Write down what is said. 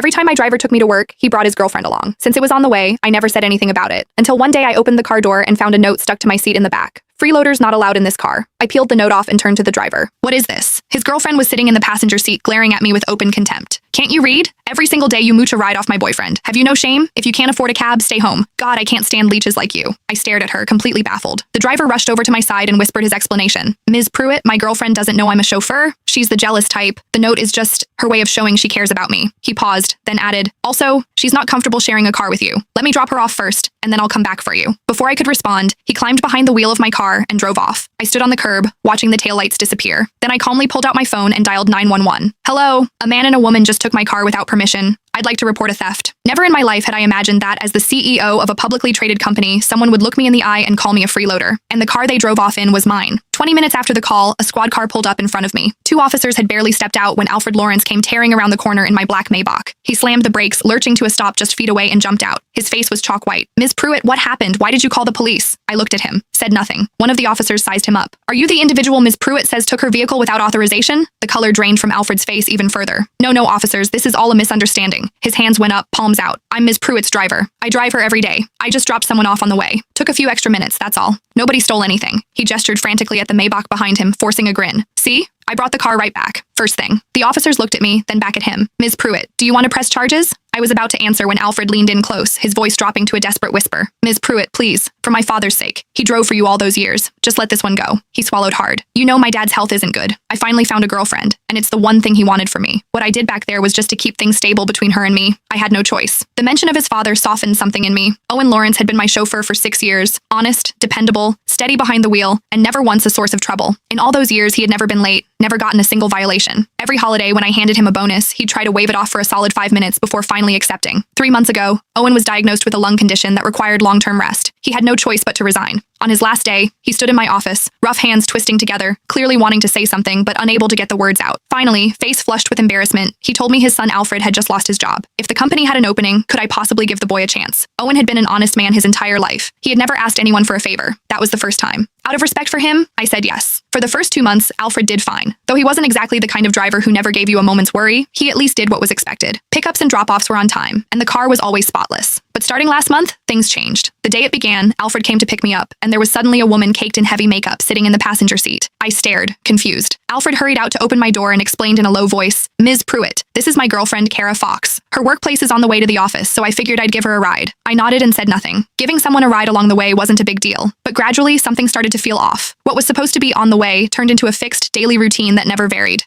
Every time my driver took me to work, he brought his girlfriend along. Since it was on the way, I never said anything about it. Until one day I opened the car door and found a note stuck to my seat in the back. Freeloaders not allowed in this car. I peeled the note off and turned to the driver. What is this? His girlfriend was sitting in the passenger seat glaring at me with open contempt. Can't you read? Every single day you mooch a ride off my boyfriend. Have you no shame? If you can't afford a cab, stay home. God, I can't stand leeches like you. I stared at her, completely baffled. The driver rushed over to my side and whispered his explanation. Ms. Pruitt, my girlfriend doesn't know I'm a chauffeur. She's the jealous type. The note is just her way of showing she cares about me. He paused, then added, also, she's not comfortable sharing a car with you. Let me drop her off first, and then I'll come back for you. Before I could respond, he climbed behind the wheel of my car and drove off. I stood on the curb, watching the taillights disappear. Then I calmly pulled out my phone and dialed 911. Hello, a man and a woman just took my car without permission. I'd like to report a theft. Never in my life had I imagined that as the CEO of a publicly traded company, someone would look me in the eye and call me a freeloader. And the car they drove off in was mine. 20 minutes after the call, a squad car pulled up in front of me. Two officers had barely stepped out when Alfred Lawrence came tearing around the corner in my black Maybach. He slammed the brakes, lurching to a stop just feet away and jumped out. His face was chalk white. Ms. Pruitt, what happened? Why did you call the police? I looked at him, said nothing. One of the officers sized him up. Are you the individual Ms. Pruitt says took her vehicle without authorization? The color drained from Alfred's face even further. No, officers, this is all a misunderstanding. His hands went up, palms out. I'm Ms. Pruitt's driver. I drive her every day. I just dropped someone off on the way. Took a few extra minutes, that's all. Nobody stole anything. He gestured frantically at the Maybach behind him, forcing a grin. See? I brought the car right back. First thing. The officers looked at me, then back at him. Ms. Pruitt, do you want to press charges? I was about to answer when Alfred leaned in close, his voice dropping to a desperate whisper. Ms. Pruitt, please. For my father's sake. He drove for you all those years. Just let this one go. He swallowed hard. You know my dad's health isn't good. I finally found a girlfriend, and it's the one thing he wanted from me. What I did back there was just to keep things stable between her and me. I had no choice. The mention of his father softened something in me. Owen Lawrence had been my chauffeur for 6 years. Honest, dependable, steady behind the wheel, and never once a source of trouble. In all those years, he had never been late, never gotten a single violation. Every holiday, when I handed him a bonus, he'd try to wave it off for a solid 5 minutes before finally accepting. 3 months ago, Owen was diagnosed with a lung condition that required long-term rest. He had no choice but to resign. On his last day, he stood in my office, rough hands twisting together, clearly wanting to say something but unable to get the words out. Finally, face flushed with embarrassment, he told me his son Alfred had just lost his job. If the company had an opening, could I possibly give the boy a chance? Owen had been an honest man his entire life. He had never asked anyone for a favor. That was the first time. Out of respect for him, I said yes. For the first 2 months, Alfred did fine. Though he wasn't exactly the kind of driver who never gave you a moment's worry, he at least did what was expected. Pickups and drop-offs were on time, and the car was always spotless. But starting last month, things changed. The day it began, Alfred came to pick me up, and there was suddenly a woman caked in heavy makeup sitting in the passenger seat. I stared, confused. Alfred hurried out to open my door and explained in a low voice, Ms. Pruitt, this is my girlfriend, Kara Fox. Her workplace is on the way to the office, so I figured I'd give her a ride. I nodded and said nothing. Giving someone a ride along the way wasn't a big deal, but gradually something started to feel off. What was supposed to be on the way turned into a fixed, daily routine that never varied.